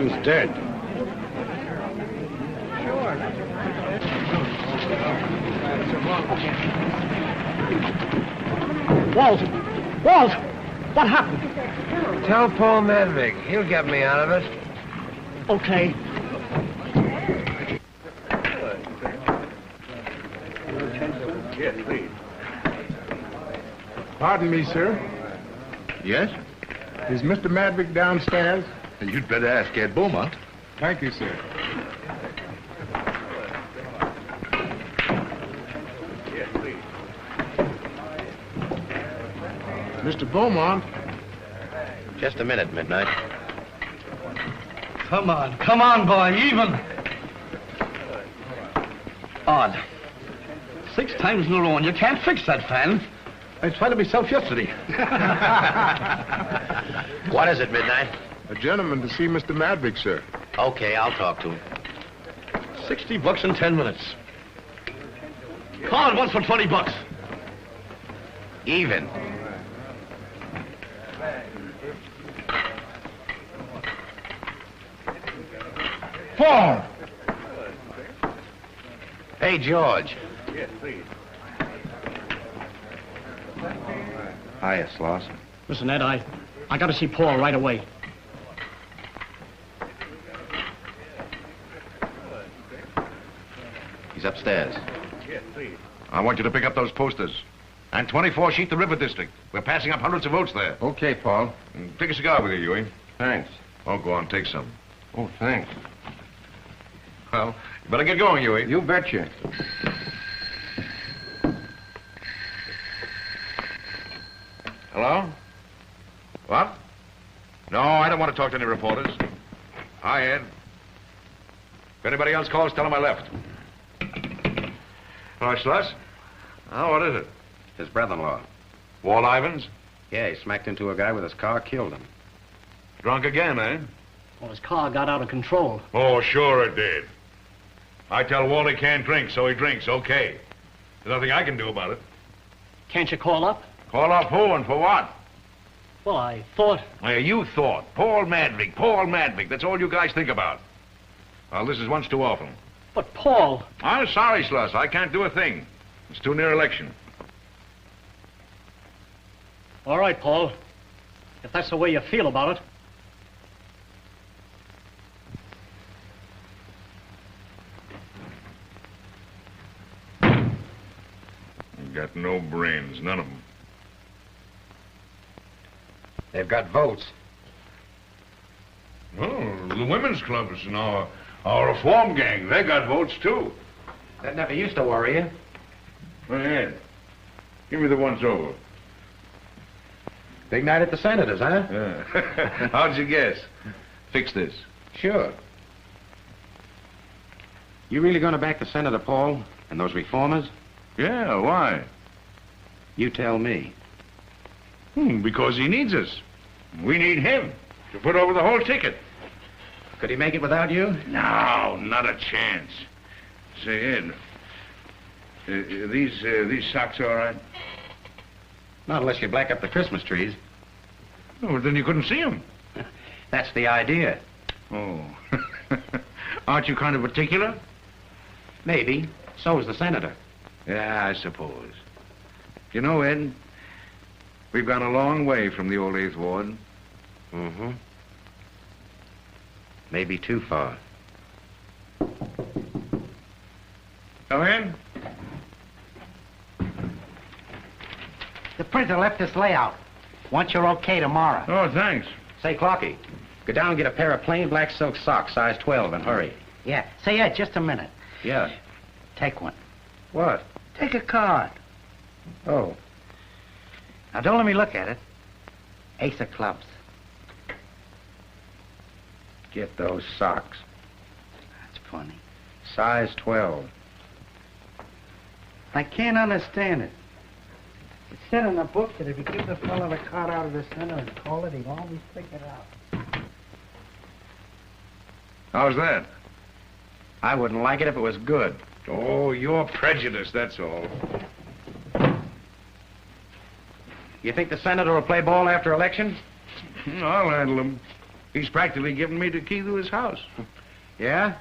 man's dead. Walt! Walt! What happened? Tell Paul Madvig. He'll get me out of it. Okay. Yes, please. Pardon me, sir. Yes? Is Mr. Madvig downstairs? You'd better ask Ed Beaumont. Thank you, sir. Yes, please. Mr. Beaumont. Just a minute, Midnight. Come on, boy, even. Odd. 6 times in a row, and you can't fix that fan. I tried it myself yesterday. What is it, Midnight? A gentleman to see Mr. Madvig, sir. Okay, I'll talk to him. $60 in 10 minutes. Call it once for $20. Even. Paul! Hey, George. Yes, please. Hiya, Sloss. Listen, Ed, I got to see Paul right away. He's upstairs. Yes, please. I want you to pick up those posters. And 24 Sheet the River District. We're passing up hundreds of votes there. Okay, Paul. Take a cigar with you, Ewing. Thanks. Oh, go on, take some. Oh, thanks. Well, you better get going, Ewing. You betcha. Hello? What? No, I don't want to talk to any reporters. Hi, Ed. If anybody else calls, tell them I left. All right, Sluss. Oh, what is it? His brother-in-law. Walt Ivins? Yeah, he smacked into a guy with his car, killed him. Drunk again, eh? Well, his car got out of control. Oh, sure it did. I tell Walt he can't drink, so he drinks, okay. There's nothing I can do about it. Can't you call up? Call up who and for what? Well, I thought... Well, you thought. Paul Madvig. That's all you guys think about. Well, this is once too often. But Paul... I'm sorry, Sluss. I can't do a thing. It's too near election. All right, Paul. If that's the way you feel about it. Got no brains, none of them. They've got votes. Oh, the women's clubs and our reform gang, they got votes, too. That never used to worry you. Go ahead. Give me the once over. Big night at the Senators, huh? Yeah. How'd you guess? Fix this. Sure. You really gonna back the Senator, Paul, and those reformers? Yeah, why? You tell me. Because he needs us. We need him to put over the whole ticket. Could he make it without you? No, not a chance. Say, Ed, these socks all right? Not unless you black up the Christmas trees. Oh, then you couldn't see them. That's the idea. Oh. Aren't you kind of particular? Maybe. So is the Senator. Yeah, I suppose. You know, Ed, we've gone a long way from the old 8th Ward. Mm-hmm. Maybe too far. Come in. The printer left this layout. Once you're okay tomorrow. Oh, thanks. Say, Clocky, go down and get a pair of plain black silk socks, size 12, and hurry. Yeah. Say, Ed, just a minute. Yeah. Take one. What? Take a card. Oh. Now, don't let me look at it. Ace of clubs. Get those socks. That's funny. Size 12. I can't understand it. It said in the book that if you give the fellow the card out of the center and call it, he'll always pick it out. How's that? I wouldn't like it if it was good. Oh, you're prejudiced, that's all. You think the Senator will play ball after election? I'll handle him. He's practically given me the key to his house. Yeah?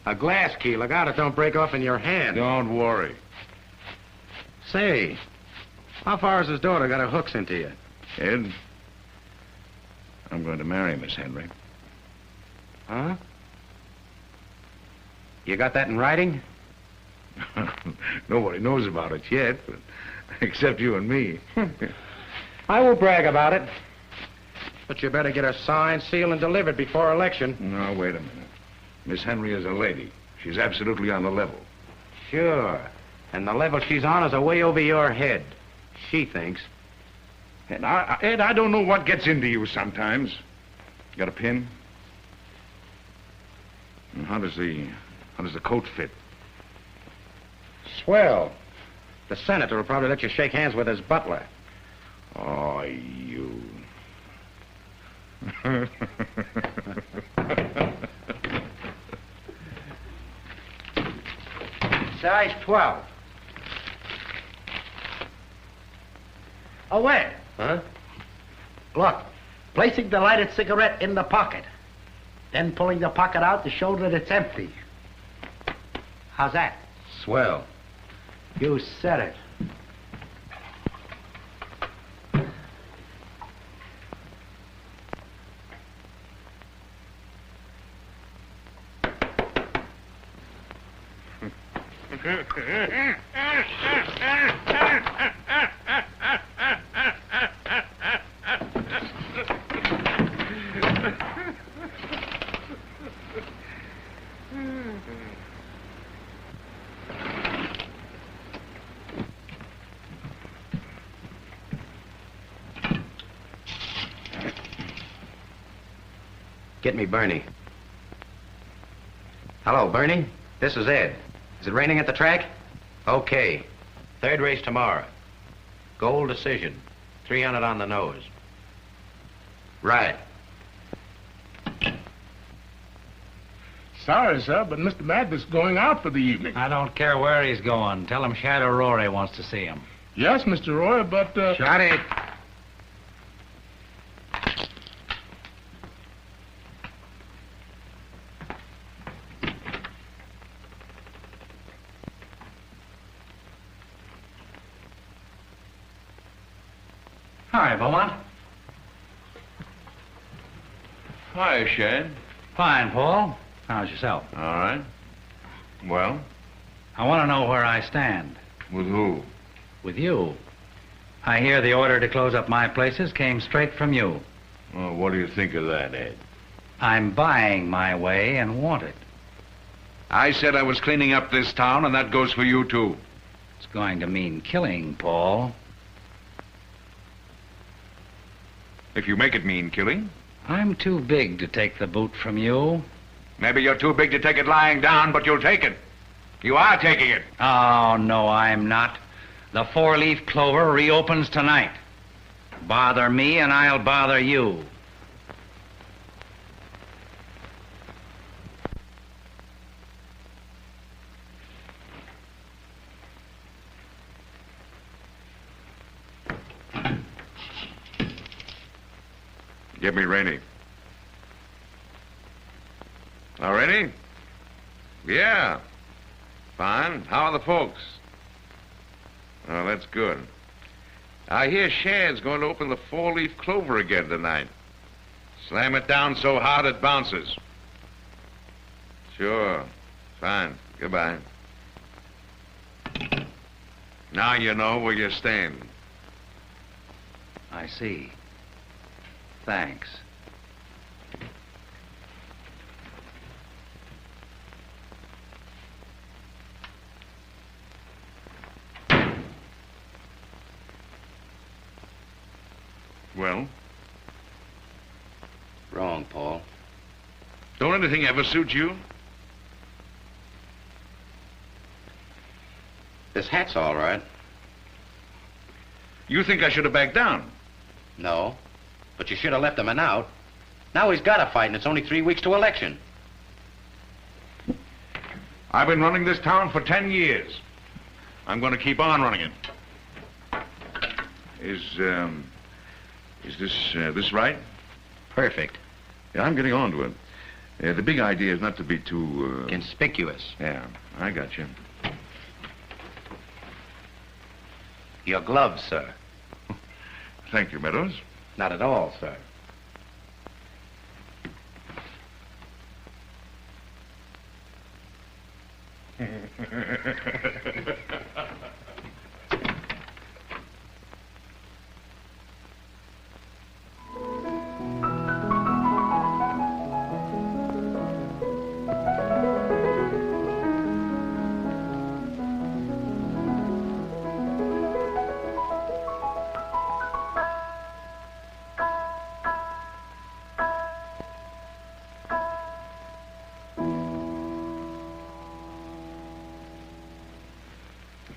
A glass key. Look out, it don't break off in your hand. Don't worry. Say, how far has his daughter got her hooks into you? Ed, I'm going to marry Miss Henry. Huh? You got that in writing? Nobody knows about it yet, but except you and me. I will brag about it. But you better get her signed, sealed, and delivered before election. No, wait a minute. Miss Henry is a lady. She's absolutely on the level. Sure. And the level she's on is a way over your head. She thinks. Ed, I don't know what gets into you sometimes. Got a pin? And how does the coat fit? Swell. The senator will probably let you shake hands with his butler. Oh, you. Size 12. Oh, wait. Huh? Look, placing the lighted cigarette in the pocket, then pulling the pocket out to show that it's empty. How's that? Swell. You said it. Get me Bernie. Hello, Bernie. This is Ed. Is it raining at the track? Okay. Third race tomorrow. Gold decision. 300 on the nose. Right. Sorry, sir, but Mr. Madvig's going out for the evening. I don't care where he's going. Tell him Shadow Rory wants to see him. Yes, Mr. Roy, but, Shut it. Hi, Beaumont. Hi, Shad. Fine, Paul. How's yourself? All right. Well, I want to know where I stand. with who? With you. I hear the order to close up my places came straight from you. Well, what do you think of that, Ed? I'm buying my way and want it. I said I was cleaning up this town, and that goes for you, too. It's going to mean killing, Paul. If you make it mean killing. I'm too big to take the boot from you. Maybe you're too big to take it lying down, but you'll take it. You are taking it. Oh, no, I'm not. The four-leaf clover reopens tonight. Bother me and I'll bother you. Give me Rainey. Now, Rainey? Yeah. Fine. How are the folks? Oh, that's good. I hear Shad's going to open the four-leaf clover again tonight. Slam it down so hard it bounces. Sure. Fine. Goodbye. Now you know where you stand. I see. Thanks. Well? Wrong, Paul. Don't anything ever suit you? This hat's all right. You think I should have backed down? No. But you should have left him an out. Now he's got a fight, and it's only 3 weeks to election. I've been running this town for 10 years. I'm going to keep on running it. Is this right? Perfect. Yeah, I'm getting on to it. The big idea is not to be too... Conspicuous. Yeah, I got you. Your gloves, sir. Thank you, Meadows. Not at all, sir.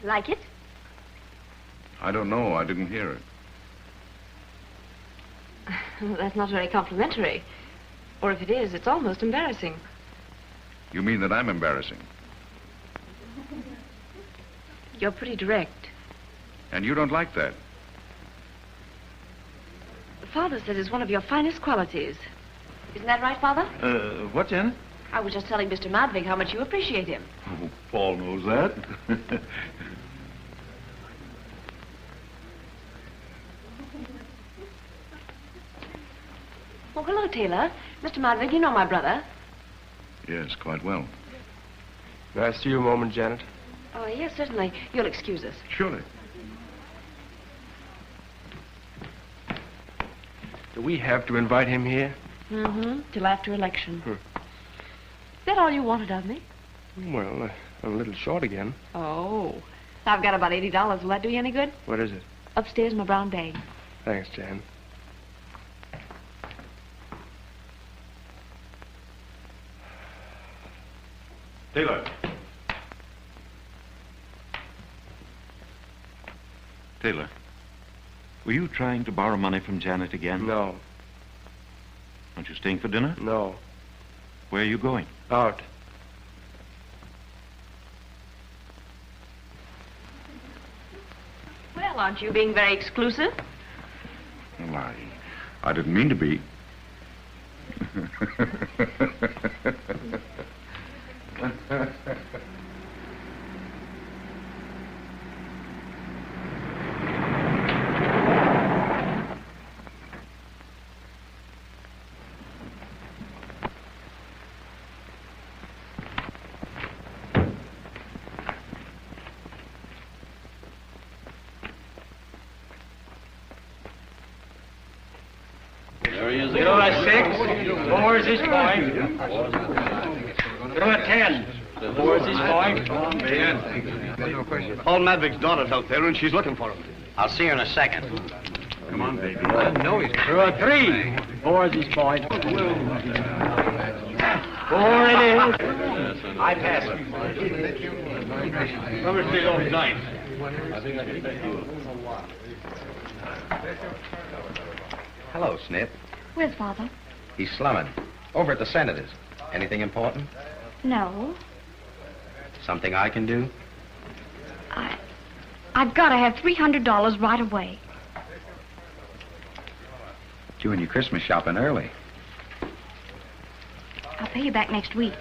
Like it? I don't know. I didn't hear it. That's not very complimentary. Or if it is, it's almost embarrassing. You mean that I'm embarrassing? You're pretty direct. And you don't like that? Father says it's one of your finest qualities. Isn't that right, Father? What, Janet? I was just telling Mr. Madvig how much you appreciate him. Oh, Paul knows that. Oh, hello, Taylor. Mr. Madvig, you know my brother. Yes, quite well. May I see you a moment, Janet? Oh, yes, certainly. You'll excuse us. Surely. Do we have to invite him here? Mm-hmm. Till after election. Is that all you wanted of me? Well, I'm a little short again. Oh. I've got about $80. Will that do you any good? What is it? Upstairs in my brown bag. Thanks, Jan. Taylor. Taylor, were you trying to borrow money from Janet again? No. Aren't you staying for dinner? No. Where are you going? Out. Well, aren't you being very exclusive? Well, I didn't mean to be. You're a 6. 4 is his point. You're a 10. 4 is his point. Paul Madvig's daughter's out there, and she's looking for him. I'll see her in a second. Come on, baby. You're a 3. 4 is his point. 4 it is. I pass him. Number 3 off 9. Hello, Snip. Where's Father? He's slumming. Over at the Senator's. Anything important? No. Something I can do? I've got to have $300 right away. Doing your Christmas shopping early. I'll pay you back next week.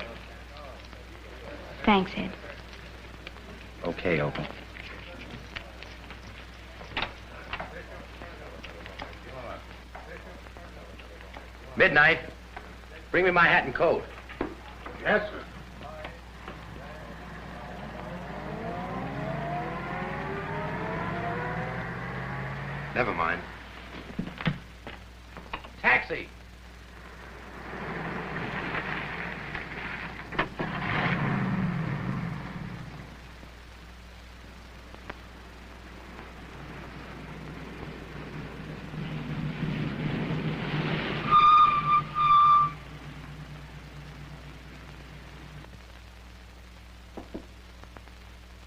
Thanks, Ed. Okay, Opal. Midnight. Bring me my hat and coat. Yes, sir. Never mind. Taxi!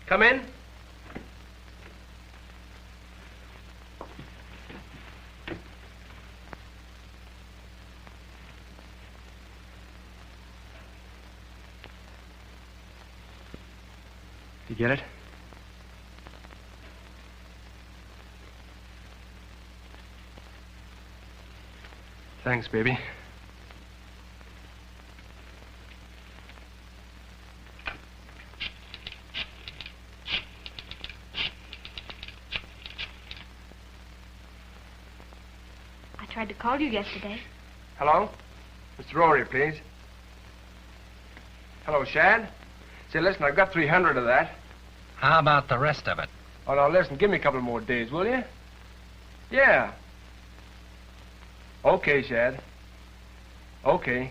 Come in. You get it? Thanks, baby. tried to call you yesterday. Hello? Mr. Rory, please. Hello, Shad. Say, listen, I've got 300 of that. How about the rest of it? Oh, now, listen, give me a couple more days, will you? Yeah. Okay, Shad. Okay.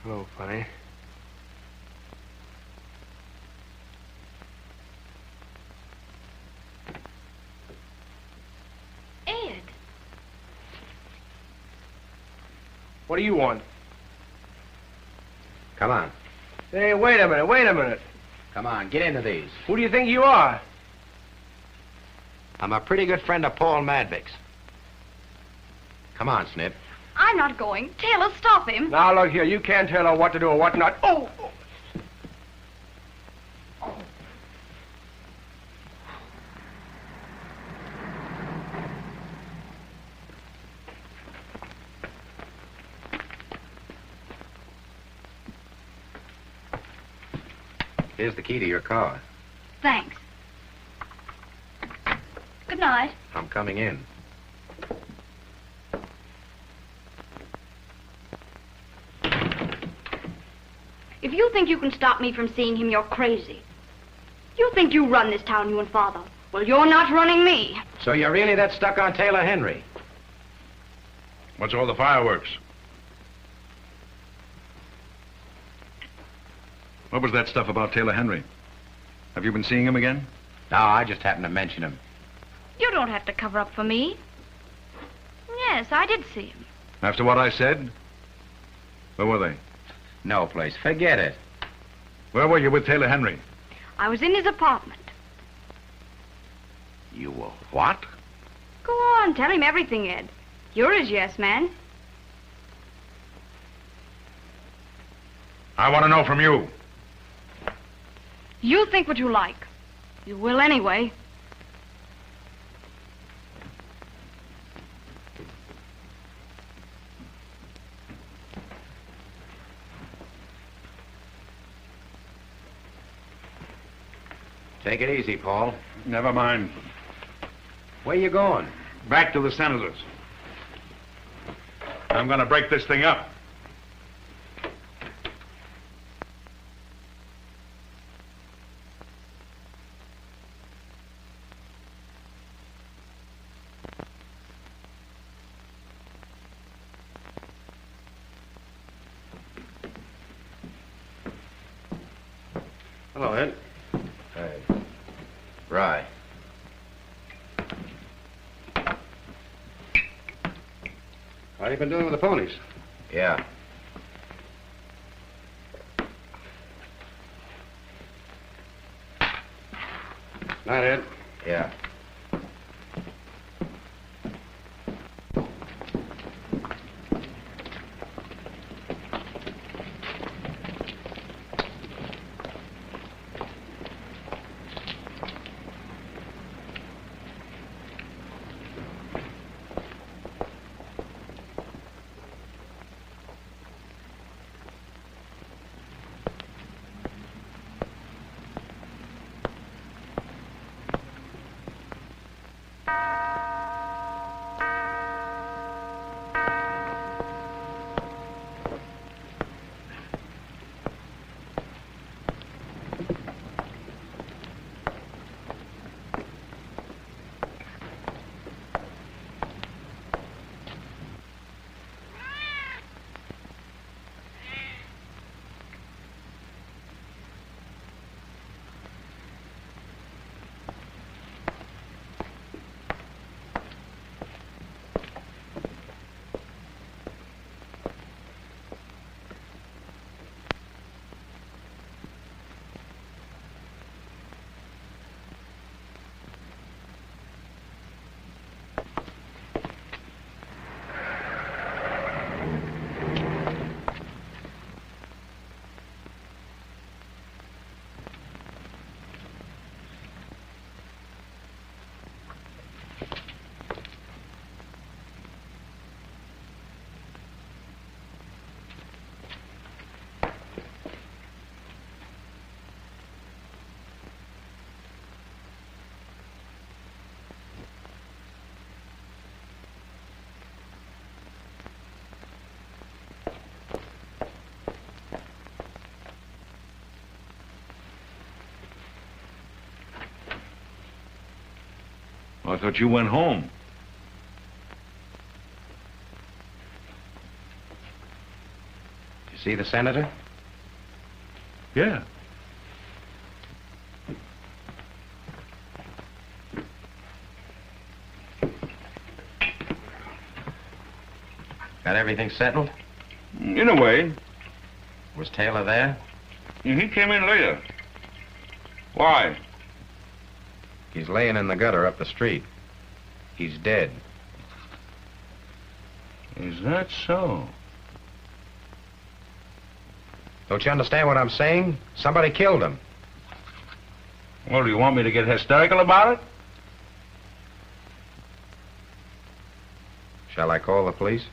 Hello, Funny. Ed. What do you want? Come on. Hey, wait a minute. Come on, get into these. Who do you think you are? I'm a pretty good friend of Paul Madvig's. Come on, Snip. I'm not going. Taylor, stop him. Now, look here, you can't tell her what to do or what not. Oh! Here's the key to your car. Thanks. Good night. I'm coming in. If you think you can stop me from seeing him, you're crazy. You think you run this town, you and Father. Well, you're not running me. So you're really that stuck on Taylor Henry? What's all the fireworks? What was that stuff about Taylor Henry? Have you been seeing him again? No, I just happened to mention him. You don't have to cover up for me. Yes, I did see him. After what I said? Where were they? No place. Forget it. Where were you with Taylor Henry? I was in his apartment. You were what? Go on, tell him everything, Ed. You're his yes man. I want to know from you. You think what you like. You will anyway. Take it easy, Paul. Never mind. Where you going? Back to the senators. I'm going to break this thing up. Hello, Ed. Hey. Rye. How you been doing with the ponies? Yeah. Night, Ed. Yeah. I thought you went home. You see the senator? Yeah. Got everything settled? In a way. Was Taylor there? He came in later. Why? He's laying in the gutter up the street. He's dead. Is that so? Don't you understand what I'm saying? Somebody killed him. Well, do you want me to get hysterical about it? Shall I call the police?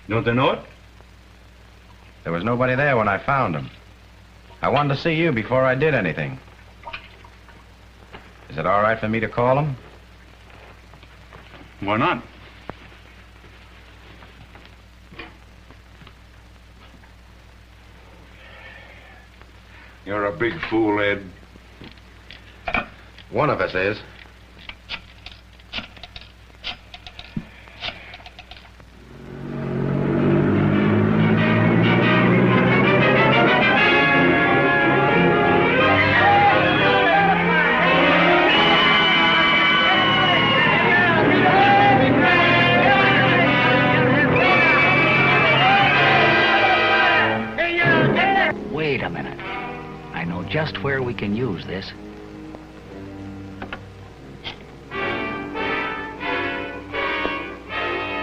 Don't they know it? There was nobody there when I found him. I wanted to see you before I did anything. Is it all right for me to call him? Why not? You're a big fool, Ed. One of us is. Wait a minute. I know just where we can use this.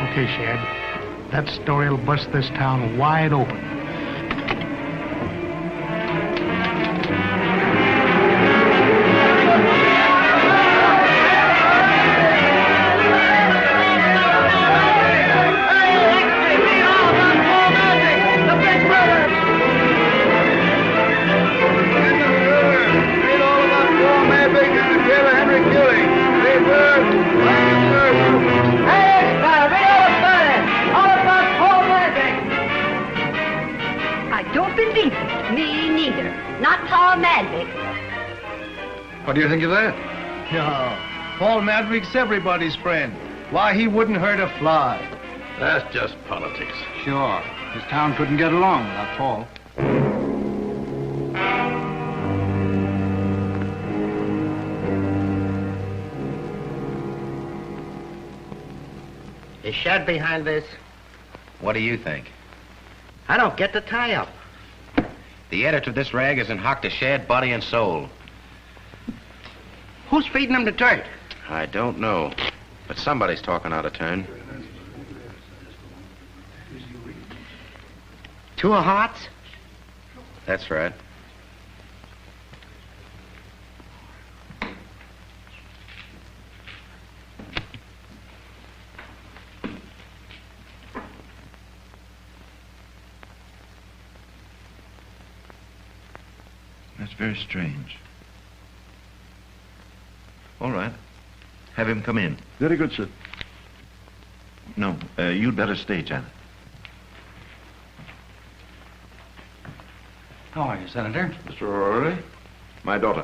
Okay, Shad. That story will bust this town wide open. What do you think of that? Yeah, Paul Madvig's everybody's friend. Why, he wouldn't hurt a fly. That's just politics. Sure. His town couldn't get along without Paul. Is Shad behind this? What do you think? I don't get the tie-up. The editor of this rag is in hock to Shad, body and soul. Who's feeding him the dirt? I don't know, but somebody's talking out of turn. 2 of hearts? That's right. That's very strange. All right. Have him come in. Very good, sir. No, you'd better stay, Janet. How are you, Senator? Mr. O'Reilly? My daughter.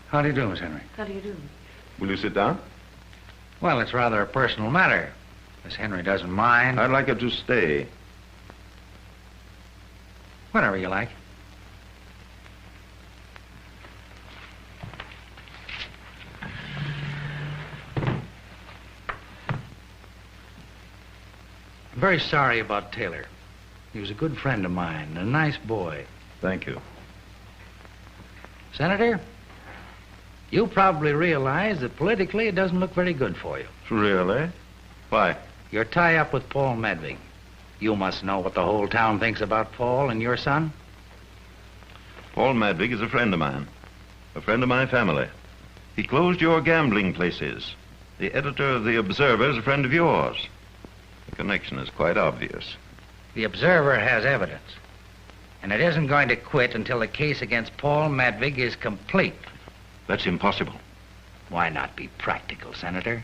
How do you do, Miss Henry? How do you do? Will you sit down? Well, it's rather a personal matter. Miss Henry doesn't mind. I'd like her to stay. Whatever you like. I'm very sorry about Taylor. He was a good friend of mine, and a nice boy. Thank you. Senator, you probably realize that politically it doesn't look very good for you. Really? Why? Your tie-up with Paul Madvig. You must know what the whole town thinks about Paul and your son. Paul Madvig is a friend of mine. A friend of my family. He closed your gambling places. The editor of The Observer is a friend of yours. The connection is quite obvious. The Observer has evidence. And it isn't going to quit until the case against Paul Madvig is complete. That's impossible. Why not be practical, Senator?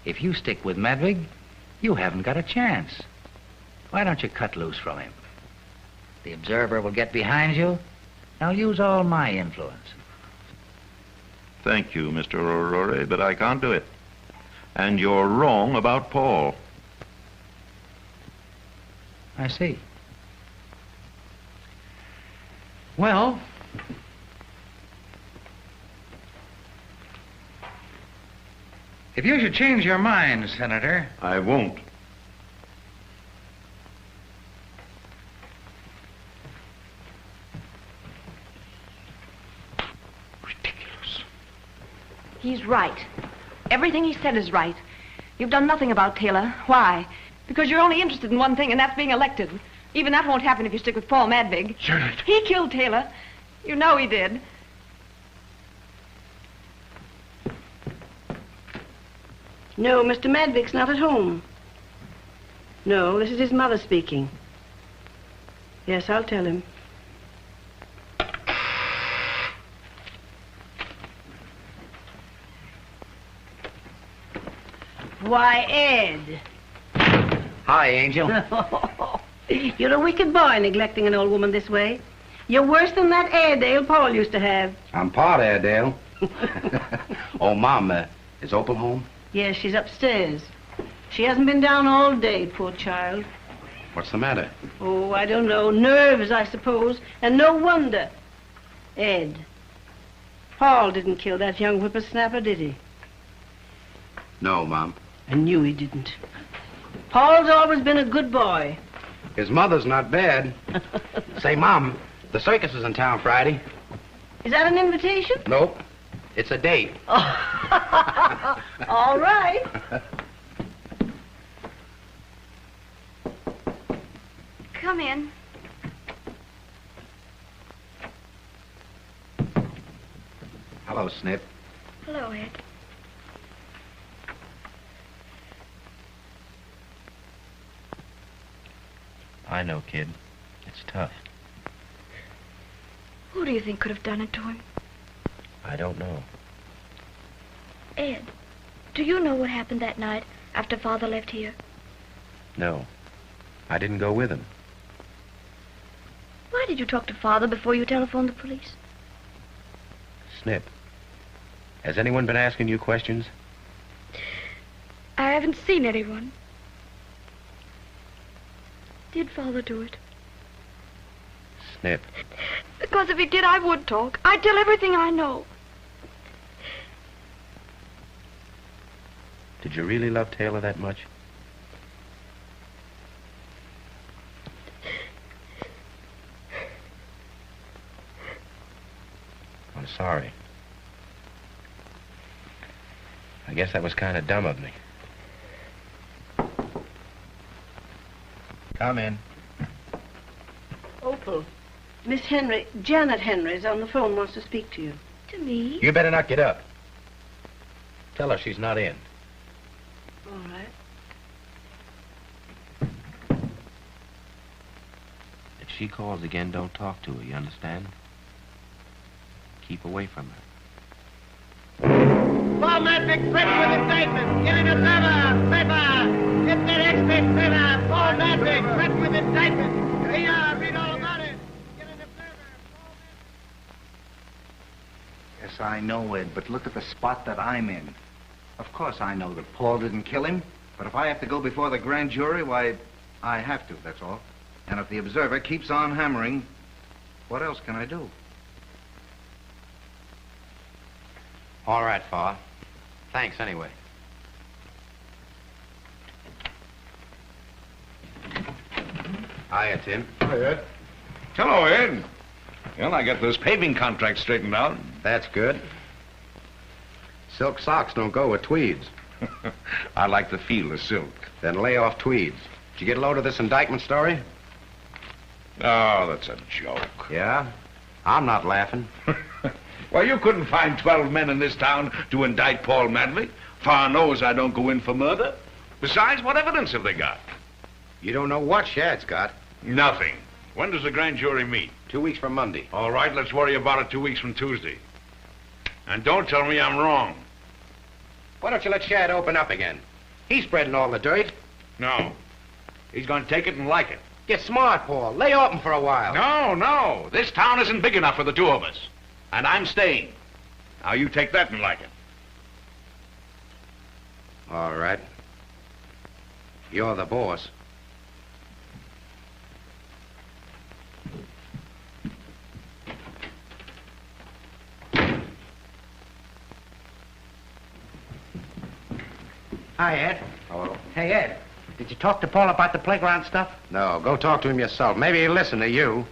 If you stick with Madvig, you haven't got a chance. Why don't you cut loose from him? The Observer will get behind you. I'll use all my influence. Thank you, Mr. O'Rourke, but I can't do it. And you're wrong about Paul. I see. Well, if you should change your mind, Senator. I won't. He's right. Everything he said is right. You've done nothing about Taylor. Why? Because you're only interested in one thing, and that's being elected. Even that won't happen if you stick with Paul Madvig. Janet. He killed Taylor. You know he did. No, Mr. Madvig's not at home. No, this is his mother speaking. Yes, I'll tell him. Why, Ed. Hi, Angel. You're a wicked boy neglecting an old woman this way. You're worse than that Airedale Paul used to have. I'm Paul Airedale. Oh, Mom, is Opal home? Yes, she's upstairs. She hasn't been down all day, poor child. What's the matter? Oh, I don't know. Nerves, I suppose. And no wonder. Ed, Paul didn't kill that young whippersnapper, did he? No, Mom. I knew he didn't. Paul's always been a good boy. His mother's not bad. Say, Mom, the circus is in town Friday. Is that an invitation? Nope. It's a date. Oh. All right. Come in. Hello, Snip. Hello, Ed. I know, kid. It's tough. Who do you think could have done it to him? I don't know. Ed, do you know what happened that night after Father left here? No. I didn't go with him. Why did you talk to Father before you telephoned the police? Snip. Has anyone been asking you questions? I haven't seen anyone. Did Father do it? Snip. Because if he did, I would talk. I'd tell everything I know. Did you really love Taylor that much? I'm sorry. I guess that was kind of dumb of me. Come in. Opal. Miss Henry, Janet Henry's on the phone, wants to speak to you. To me? You better not get up. Tell her she's not in. All right. If she calls again, don't talk to her, you understand? Keep away from her. Paul Madvig threatened with indictment. Get in a paper. Get that extra paper. Paul Madvig threatened with indictment. Here you are. Read all about it. Get in the paper. Yes, I know, Ed, but look at the spot that I'm in. Of course I know that Paul didn't kill him, but if I have to go before the grand jury, why, I have to, that's all. And if the Observer keeps on hammering, what else can I do? All right, Pa. Thanks, anyway. Hiya, Tim. Hi, Ed. Hello, Ed. Well, I got those paving contracts straightened out. That's good. Silk socks don't go with tweeds. I like the feel of silk. Then lay off tweeds. Did you get a load of this indictment story? Oh, that's a joke. Yeah? I'm not laughing. Well, you couldn't find 12 men in this town to indict Paul Madvig. Far knows I don't go in for murder. Besides, what evidence have they got? You don't know what Shad's got. Nothing. When does the grand jury meet? 2 weeks from Monday. All right, let's worry about it 2 weeks from Tuesday. And don't tell me I'm wrong. Why don't you let Shad open up again? He's spreading all the dirt. No. He's going to take it and like it. Get smart, Paul. Lay open for a while. No. This town isn't big enough for the two of us. And I'm staying. Now, you take that and like it. All right. You're the boss. Hi, Ed. Hello. Hey, Ed. Did you talk to Paul about the playground stuff? No, go talk to him yourself. Maybe he'll listen to you.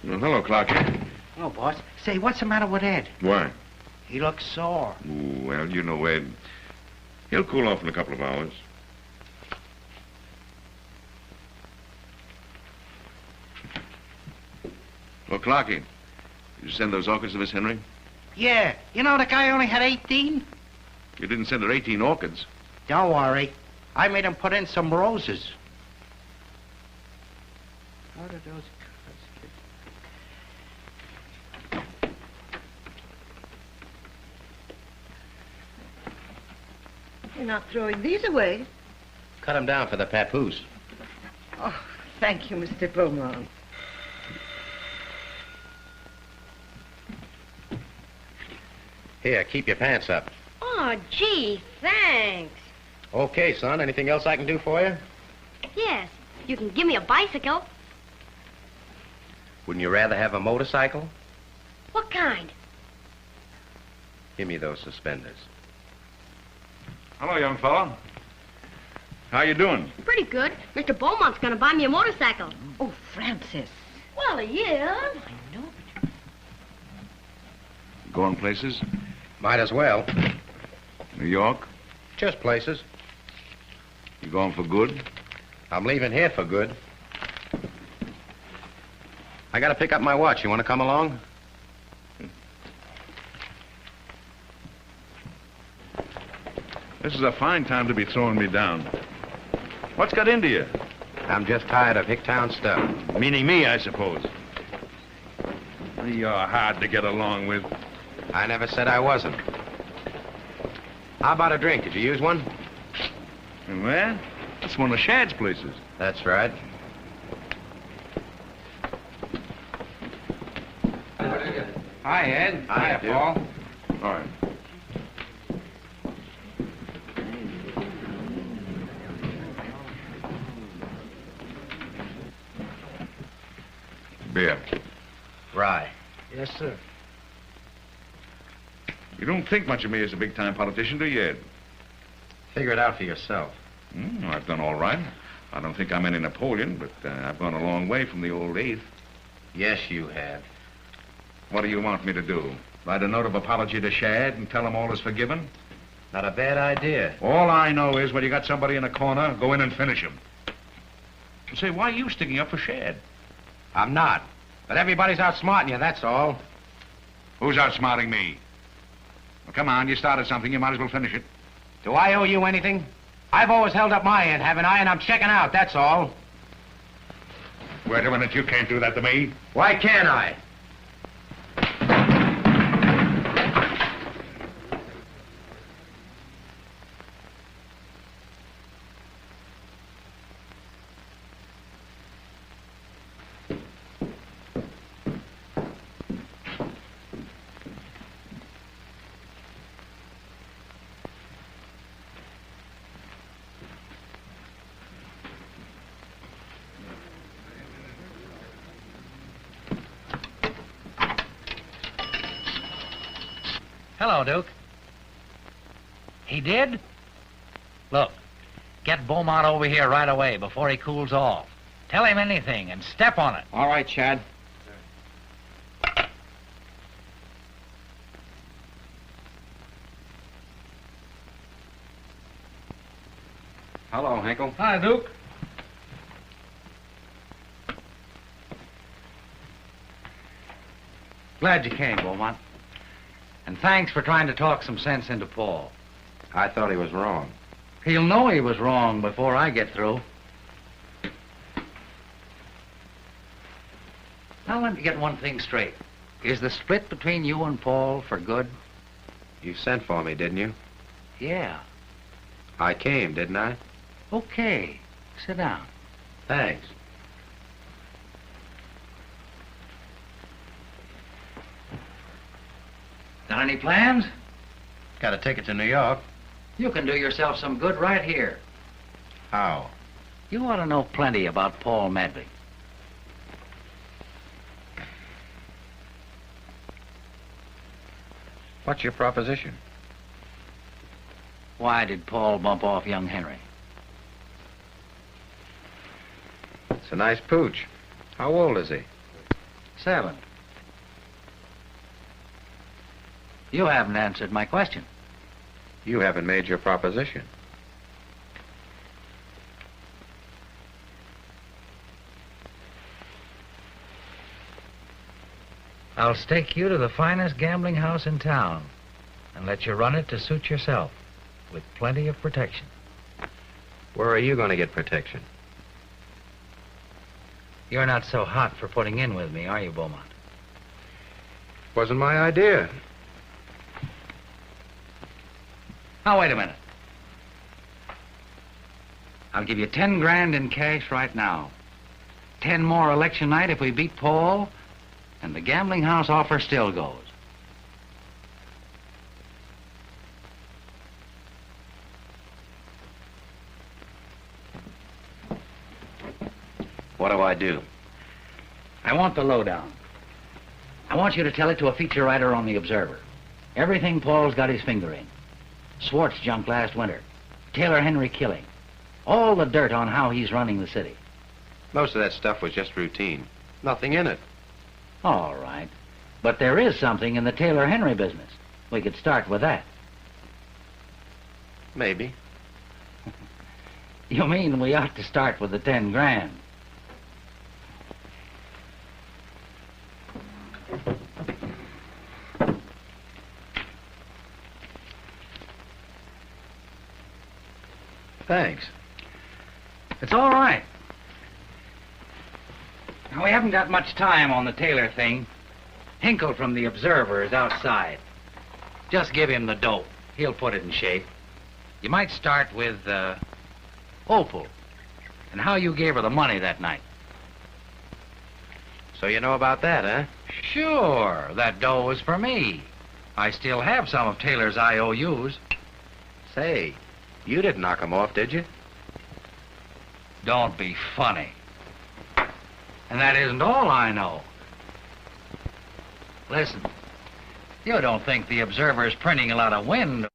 Well, hello, Clarky. Oh, boss. Say, what's the matter with Ed? Why? He looks sore. Ooh, well, you know, Ed. He'll cool off in a couple of hours. Oh, Clarky, you send those orchids to Miss Henry? Yeah. You know the guy only had 18? You didn't send her 18 orchids. Don't worry. I made him put in some roses. How did those You're not throwing these away. Cut him down for the papoose. Oh, thank you, Mr. Beaumont. Here, keep your pants up. Oh, gee, thanks. Okay, son. Anything else I can do for you? Yes, you can give me a bicycle. Wouldn't you rather have a motorcycle? What kind? Give me those suspenders. Hello, young fella. How you doing? Pretty good. Mr. Beaumont's gonna buy me a motorcycle. Oh, Francis. Well, he is. Going places? Might as well. New York? Just places. You going for good? I'm leaving here for good. I gotta pick up my watch. You want to come along? This is a fine time to be throwing me down. What's got into you? I'm just tired of Hicktown stuff. Meaning me, I suppose. You're hard to get along with. I never said I wasn't. How about a drink? Could you use one? And where? That's one of Shad's places. That's right. Hi, Ed. Hiya, Paul. All right. Beer. Rye. Yes, sir. You don't think much of me as a big-time politician, do you, Ed? Figure it out for yourself. I've done all right. I don't think I'm any Napoleon, but I've gone a long way from the old eighth. Yes, you have. What do you want me to do? Write a note of apology to Shad and tell him all is forgiven? Not a bad idea. All I know is when you got somebody in a corner, go in and finish him. Say, why are you sticking up for Shad? I'm not. But everybody's outsmarting you, that's all. Who's outsmarting me? Well, come on, you started something. You might as well finish it. Do I owe you anything? I've always held up my end, haven't I? And I'm checking out, that's all. Wait a minute, you can't do that to me. Why can't I? Hello, Duke. He did? Look, get Beaumont over here right away before he cools off. Tell him anything and step on it. All right, Chad. Hello, Hinkle. Hi, Duke. Glad you came, Beaumont. And thanks for trying to talk some sense into Paul. I thought he was wrong. He'll know he was wrong before I get through. Now let me get one thing straight. Is the split between you and Paul for good? You sent for me, didn't you? Yeah. I came, didn't I? Okay. Sit down. Thanks. Got any plans? Got a ticket to New York. You can do yourself some good right here. How? You ought to know plenty about Paul Madvig. What's your proposition? Why did Paul bump off young Henry? It's a nice pooch. How old is he? 7. You haven't answered my question. You haven't made your proposition. I'll stake you to the finest gambling house in town and let you run it to suit yourself, with plenty of protection. Where are you going to get protection? You're not so hot for putting in with me, are you, Beaumont? Wasn't my idea. Now, wait a minute. I'll give you 10 grand in cash right now. 10 more election night if we beat Paul, and the gambling house offer still goes. What do I do? I want the lowdown. I want you to tell it to a feature writer on the Observer. Everything Paul's got his finger in. Swartz jumped last winter. Taylor Henry killing. All the dirt on how he's running the city. Most of that stuff was just routine. Nothing in it. All right. But there is something in the Taylor Henry business. We could start with that. Maybe. You mean we ought to start with the 10 grand? Thanks. It's all right. Now, we haven't got much time on the Taylor thing. Hinkle from the Observer is outside. Just give him the dope. He'll put it in shape. You might start with, Opal, and how you gave her the money that night. So you know about that, huh? Sure, that dough was for me. I still have some of Taylor's IOUs. Say, you didn't knock him off, did you? Don't be funny. And that isn't all I know. Listen, you don't think the Observer's printing a lot of wind?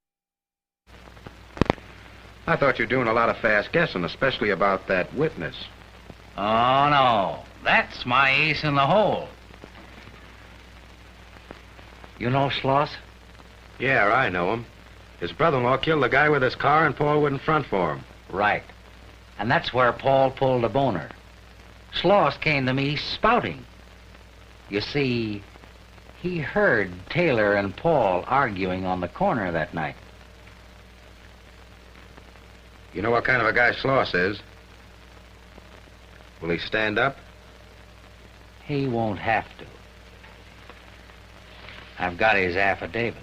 I thought you were doing a lot of fast guessing, especially about that witness. Oh, no. That's my ace in the hole. You know Schloss? Yeah, I know him. His brother-in-law killed the guy with his car and Paul wouldn't front for him. Right. And that's where Paul pulled a boner. Schloss came to me spouting. You see, he heard Taylor and Paul arguing on the corner that night. You know what kind of a guy Schloss is? Will he stand up? He won't have to. I've got his affidavit.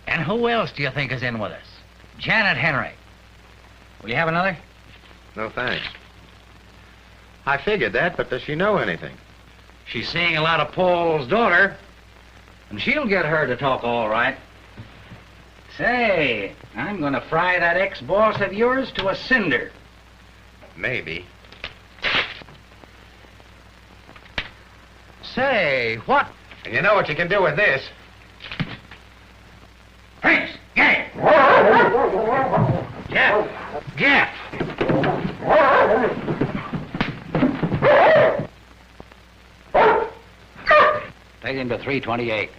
And who else do you think is in with us? Janet Henry. Will you have another? No, thanks. I figured that, but does she know anything? She's seeing a lot of Paul's daughter, and she'll get her to talk all right. Say, I'm going to fry that ex-boss of yours to a cinder. Maybe. Say, what? And you know what you can do with this? Prince, get it! Jeff! Jeff! Take him to 328.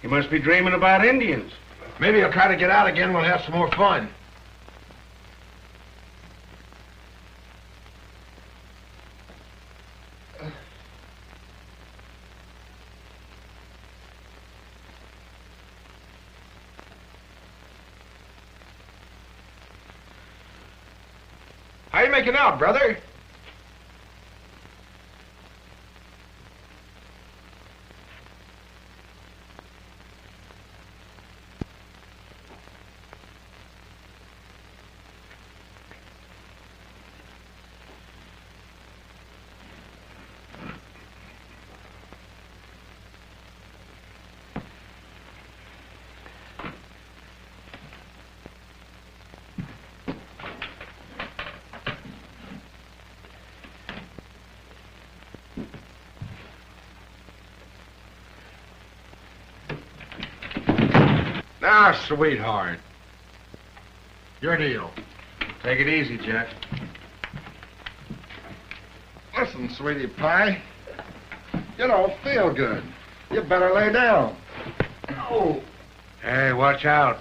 You must be dreaming about Indians. Maybe he'll try to get out again. We'll have some more fun. you making out, brother? Now, sweetheart. Your deal. Take it easy, Jack. Listen, sweetie pie. You don't feel good. You better lay down. Oh. Hey, watch out.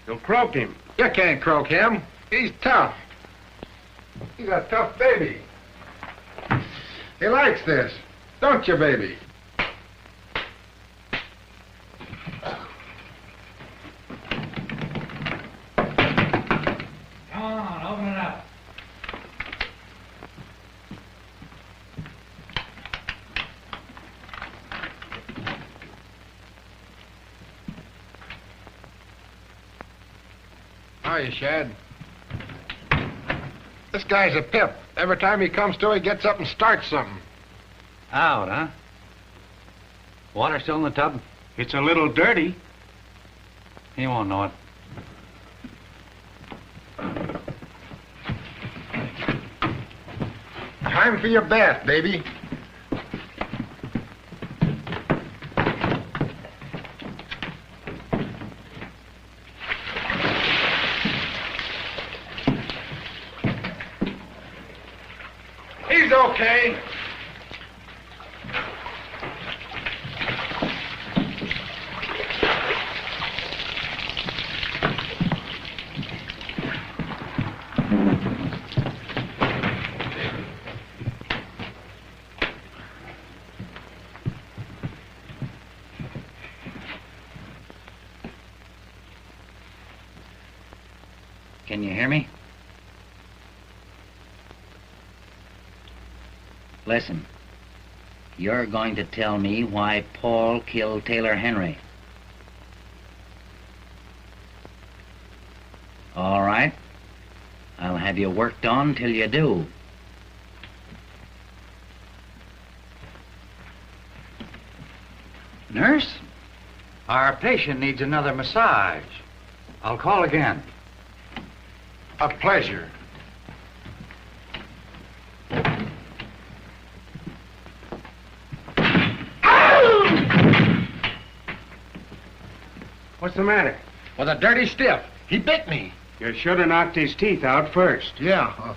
You'll croak him. You can't croak him. He's tough. He's a tough baby. He likes this. Don't you, baby? Open it up. Hiya, Shad. This guy's a pip. Every time he comes to, he gets up and starts something. Out, huh? Water still in the tub? It's a little dirty. He won't know it. Time for your bath, baby. He's okay. Can you hear me? Listen, you're going to tell me why Paul killed Taylor Henry. All right. I'll have you worked on till you do. Nurse, our patient needs another massage. I'll call again. A pleasure. What's the matter? With a dirty stiff. He bit me. You should have knocked his teeth out first. Yeah.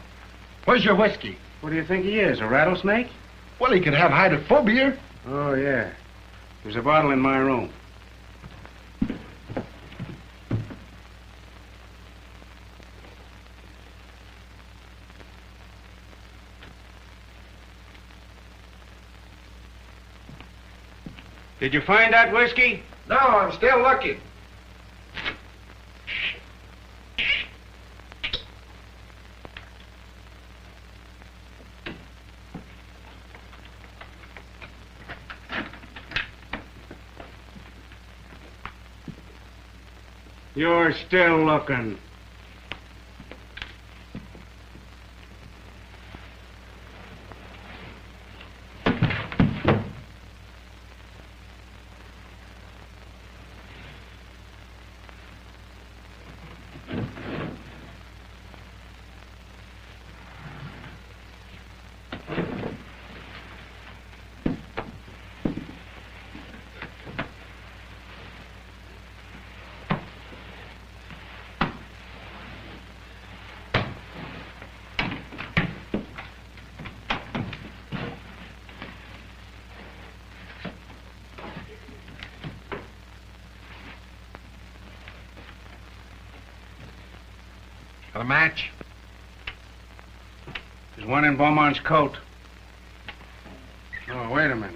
Where's your whiskey? What do you think he is, a rattlesnake? Well, he could have hydrophobia. Oh, yeah. There's a bottle in my room. Did you find that whiskey? No, I'm still looking. You're still looking. Got a match? There's one in Beaumont's coat. Oh, wait a minute.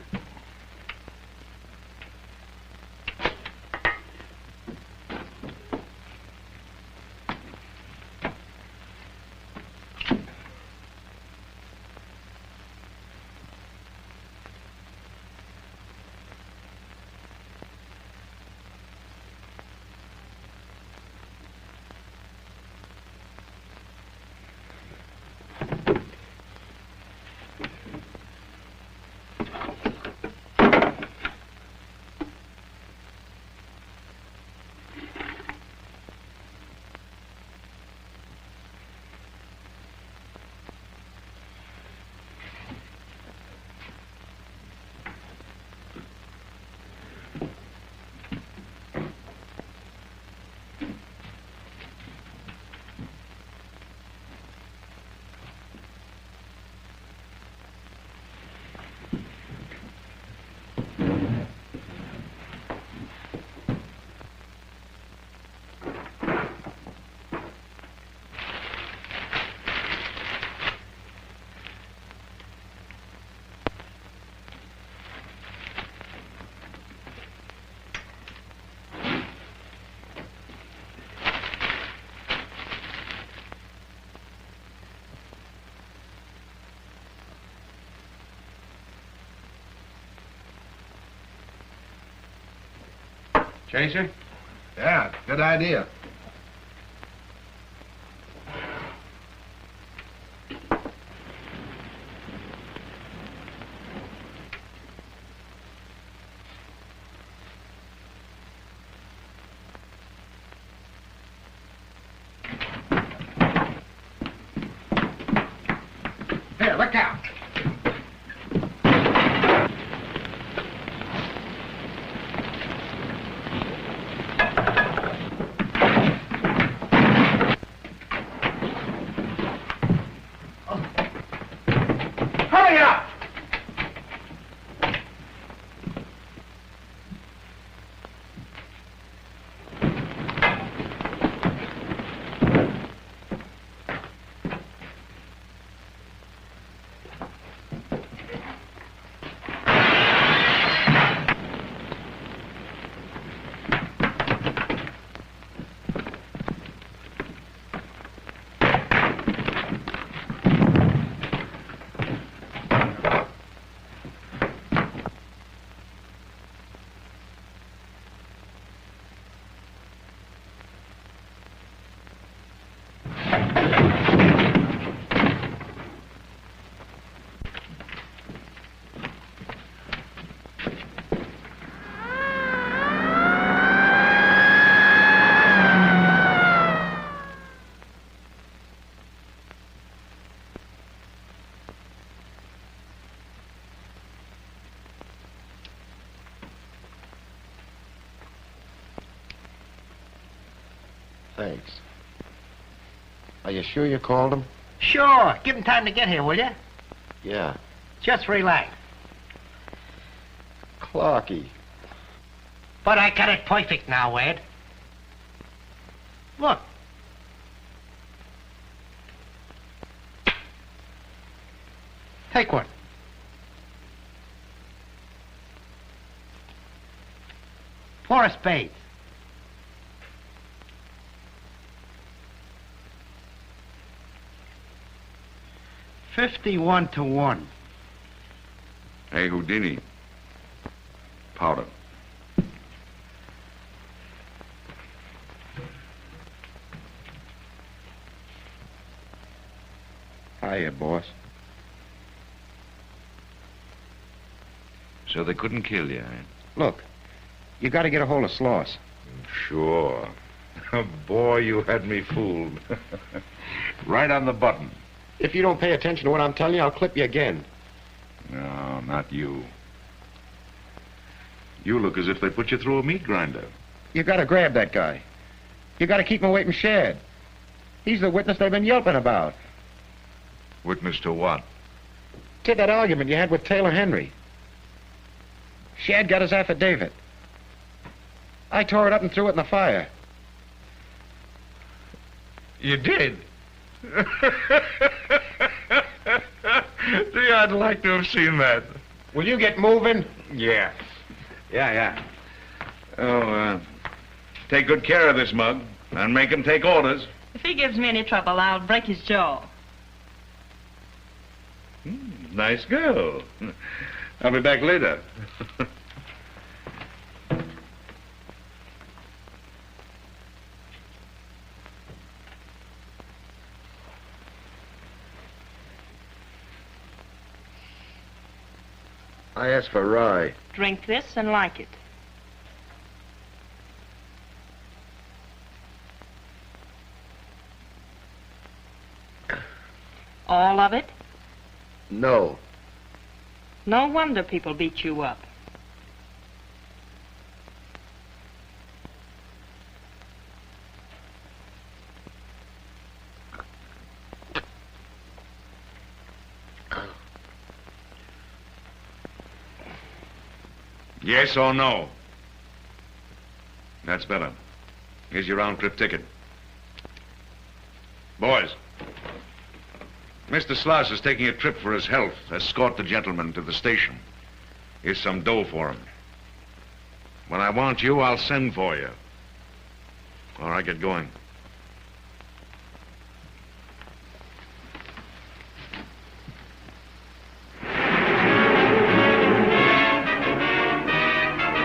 Chaser? Yeah, good idea. Here, look out. Hurry up! Thanks. Are you sure you called him? Sure. Give him time to get here, will you? Yeah. Just relax. Clarky. But I got it perfect now, Ed. Look. Take one. Pour a spade. $51-1. Hey, Houdini. Powder. Hiya, boss. So they couldn't kill you, eh? Look, you got to get a hold of Sloss. Sure. Boy, you had me fooled. Right on the button. If you don't pay attention to what I'm telling you, I'll clip you again. No, not you. You look as if they put you through a meat grinder. You got to grab that guy. You got to keep him away from Shad. He's the witness they've been yelping about. Witness to what? To that argument you had with Taylor Henry. Shad got his affidavit. I tore it up and threw it in the fire. You did? Gee, I'd like to have seen that. Will you get moving? Yeah. Yeah. Oh, take good care of this mug and make him take orders. If he gives me any trouble, I'll break his jaw. Nice girl. I'll be back later. I asked for rye. Drink this and like it. All of it? No. No wonder people beat you up. Yes or no? That's better. Here's your round-trip ticket. Boys, Mr. Sloss is taking a trip for his health. Escort the gentleman to the station. Here's some dough for him. When I want you, I'll send for you. All right, get going.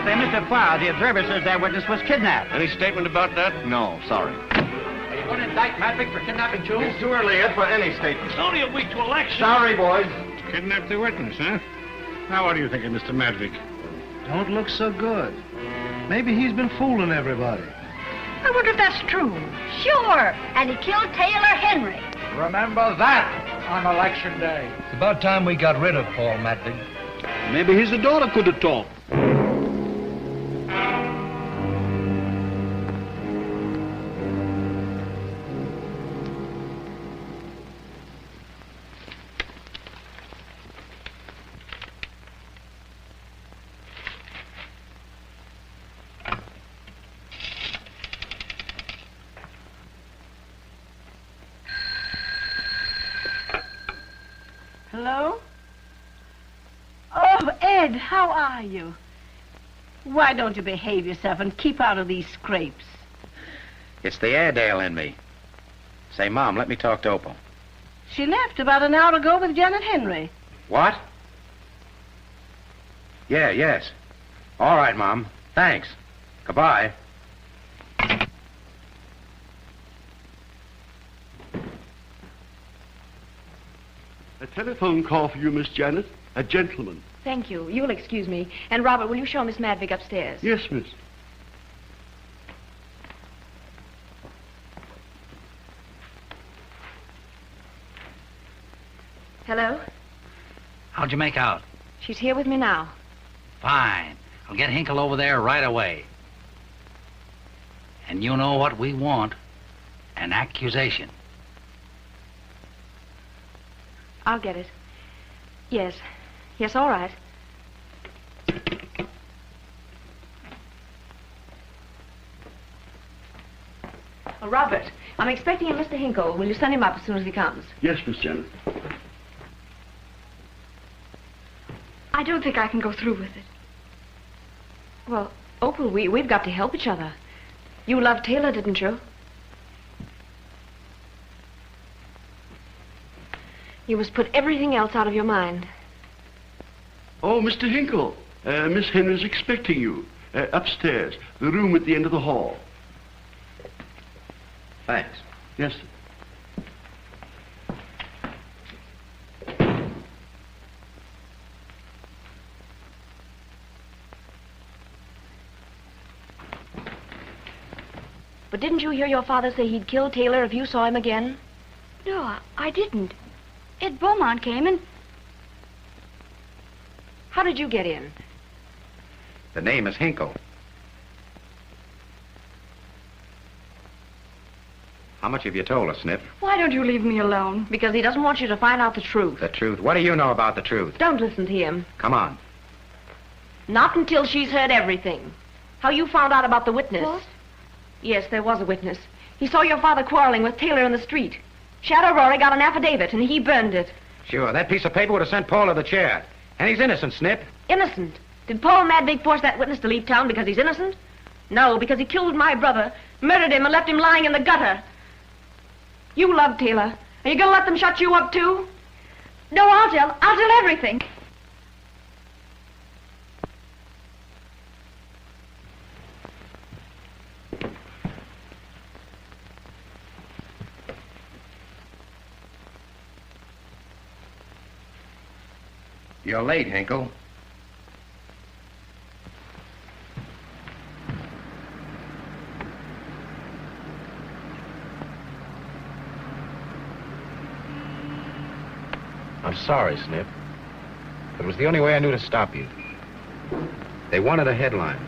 Say, Mr. on file. The observer says that witness was kidnapped. Any statement about that? No, sorry. Are you going to indict Madvig for kidnapping too? It's too early yet for any statement. It's only a week to election. Sorry, boys. Kidnapped the witness, huh? Now, what are you thinking, Mr. Madvig? Don't look so good. Maybe he's been fooling everybody. I wonder if that's true. Sure. And he killed Taylor Henry. Remember that on election day. It's about time we got rid of Paul Madvig. Maybe his daughter could have talked. Hello? Oh, Ed, how are you? Why don't you behave yourself and keep out of these scrapes? It's the Airedale in me. Say, Mom, let me talk to Opal. She left about an hour ago with Janet Henry. What? Yeah, yes. All right, Mom. Thanks. Goodbye. A telephone call for you, Miss Janet. A gentleman. Thank you. You'll excuse me. And Robert, will you show Miss Madvig upstairs? Yes, miss. Hello? How'd you make out? She's here with me now. Fine. I'll get Hinkle over there right away. And you know what we want? An accusation. I'll get it. Yes. Yes, all right. Well, Robert, I'm expecting a Mr. Hinkle. Will you send him up as soon as he comes? Yes, Miss Janet. I don't think I can go through with it. Well, Opal, we've got to help each other. You loved Taylor, didn't you? You must put everything else out of your mind. Oh, Mr. Hinkle. Miss Henry's expecting you. Upstairs. The room at the end of the hall. Thanks. Yes, sir. But didn't you hear your father say he'd kill Taylor if you saw him again? No, I didn't. Ed Beaumont came and... How did you get in? The name is Hinkle. How much have you told us, Snip? Why don't you leave me alone? Because he doesn't want you to find out the truth. The truth? What do you know about the truth? Don't listen to him. Come on. Not until she's heard everything. How you found out about the witness. What? Yes, there was a witness. He saw your father quarreling with Taylor in the street. Shadow Rory got an affidavit, and he burned it. Sure, that piece of paper would have sent Paul to the chair. And he's innocent, Snip. Innocent? Did Paul Madvig force that witness to leave town because he's innocent? No, because he killed my brother, murdered him, and left him lying in the gutter. You love Taylor. Are you going to let them shut you up, too? No, I'll tell everything. You're late, Hinkle. I'm sorry, Snip. It was the only way I knew to stop you. They wanted a headline.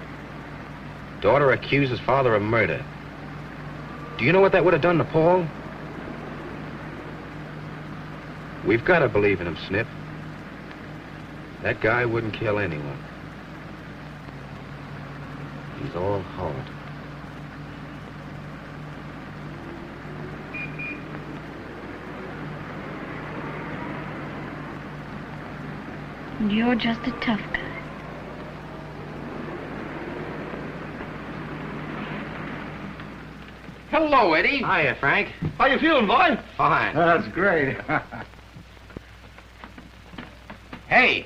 Daughter accuses father of murder. Do you know what that would have done to Paul? We've got to believe in him, Snip. That guy wouldn't kill anyone. He's all heart. You're just a tough guy. Hello, Eddie. Hiya, Frank. How you feeling, boy? Fine. That's great. Hey,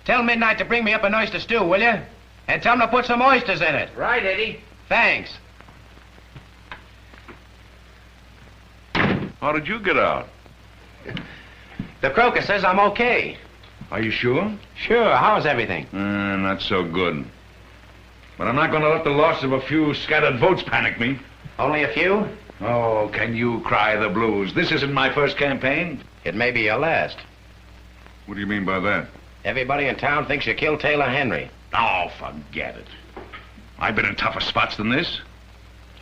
tell Midnight to bring me up an oyster stew, will you? And tell him to put some oysters in it. Right, Eddie. Thanks. How did you get out? The croaker says I'm okay. Are you sure? Sure. How's everything? Not so good. But I'm not going to let the loss of a few scattered votes panic me. Only a few? Oh, can you cry the blues? This isn't my first campaign. It may be your last. What do you mean by that? Everybody in town thinks you killed Taylor Henry. Oh, forget it. I've been in tougher spots than this.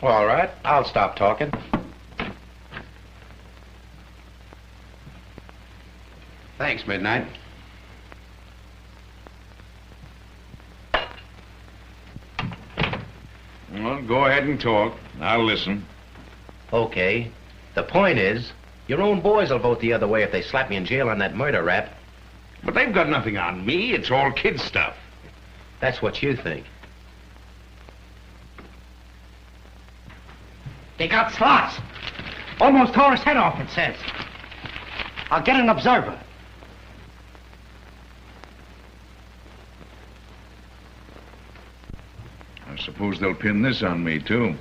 Well, all right. I'll stop talking. Thanks, Midnight. Well, go ahead and talk. I'll listen. Okay. The point is, your own boys will vote the other way if they slap me in jail on that murder rap. But they've got nothing on me. It's all kid stuff. That's what you think. They got slots. Almost tore his head off, it says. I'll get an observer. I suppose they'll pin this on me, too.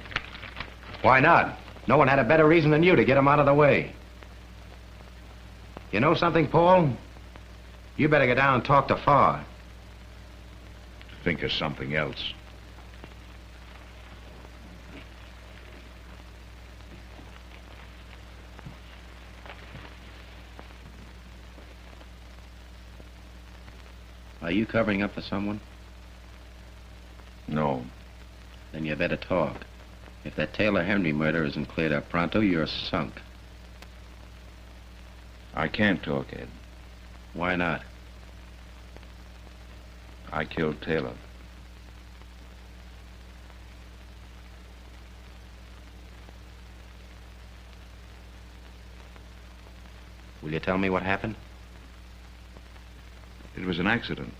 Why not? No one had a better reason than you to get him out of the way. You know something, Paul? You better go down and talk to Farr. Think of something else. Are you covering up for someone? No. Then you better talk. If that Taylor Henry murder isn't cleared up pronto, you're sunk. I can't talk, Ed. Why not? I killed Taylor. Will you tell me what happened? It was an accident.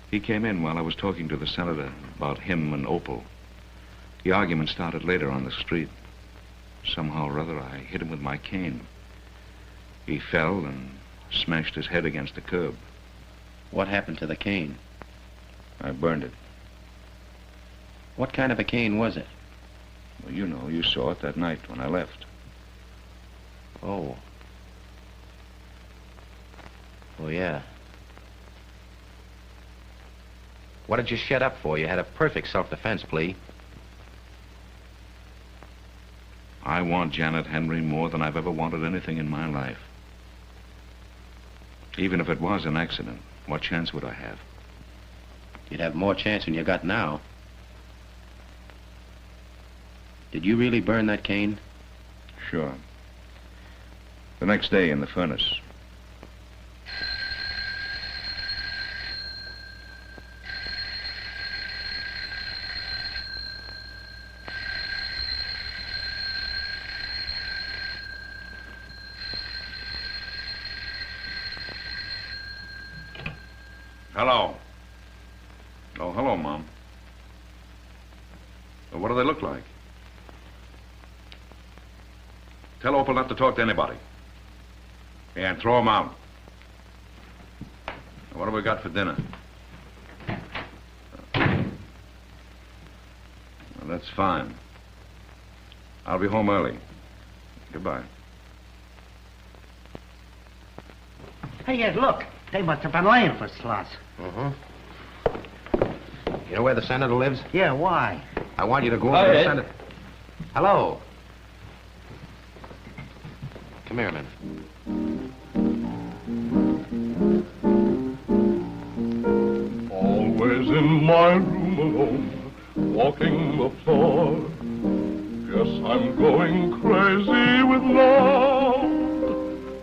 He came in while I was talking to the senator about him and Opal. The argument started later on the street. Somehow or other, I hit him with my cane. He fell and smashed his head against the curb. What happened to the cane? I burned it. What kind of a cane was it? Well, you know, you saw it that night when I left. Oh. Oh, yeah. What did you shut up for? You had a perfect self-defense plea. I want Janet Henry more than I've ever wanted anything in my life. Even if it was an accident, what chance would I have? You'd have more chance than you got now. Did you really burn that cane? Sure. The next day in the furnace. Hello. Oh, hello, Mom. Well, what do they look like? Tell Opal not to talk to anybody. Yeah, and throw them out. What have we got for dinner? Well, that's fine. I'll be home early. Goodbye. Hey, Ed, look. They must have been laying for slots. Mm-hmm. You know where the senator lives? Yeah, why? I want you to go over to the senator. Hello. Come here a minute. Always in my room alone, walking the floor. Guess I'm going crazy with love.